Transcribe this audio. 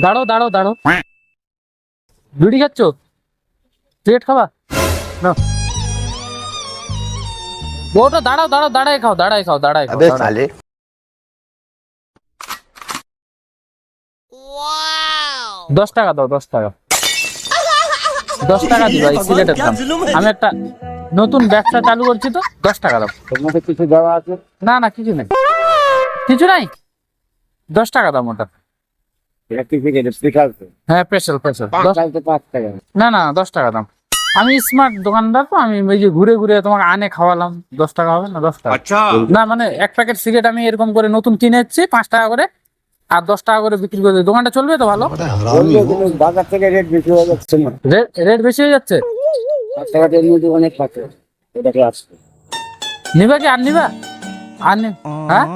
দাঁড়ো দাঁড়ো দাঁড়ো, বিড়ি খাচ্ছ? সিগারেট খাবা? নাও। ওটা দাঁড়াও দাঁড়াও, দাঁড়াই খাও, দাঁড়াই খাও, দাঁড়াই খাও, দাঁড়াও। 10 টাকা দাও, 10 টাকা, 10 টাকা দিবা এই সিগারেটের দাম। আমি একটা নতুন ব্যবসা চালু করছি তো, 10 টাকা দাও। তোমাকে কিছু দেওয়া আছে? না না, কিছু নেই, কিছু নাই, 10 টাকা দাম ওটা। সার্টিফিকেট স্পিকার তো হ্যাঁ, স্পেশাল স্পেশাল। 5 টাকা। না না, 10 টাকা দাম। আমি স্মার্ট দোকানদার তো, আমি ওই যে ঘুরে ঘুরে তোমাকে আনে খাওয়ালাম। 10 টাকা হবে না? 10 টাকা না, মানে এক প্যাকেট সিগারেট আমি এরকম করে নতুন কিনে এসেছি 5 টাকা করে, আর 10 টাকা করে বিক্রি করে দিই। দোকানটা চলবে তো ভালো? বললো কিন্তু বাজার থেকে রেট বেশি হয়ে যাচ্ছে না। রেট বেশি হয়ে যাচ্ছে। 5 টাকাতে এর মধ্যে অনেক পাচ্ছে, এটাকে আসবে। নিবা কি? আর নিবা? আর হ্যাঁ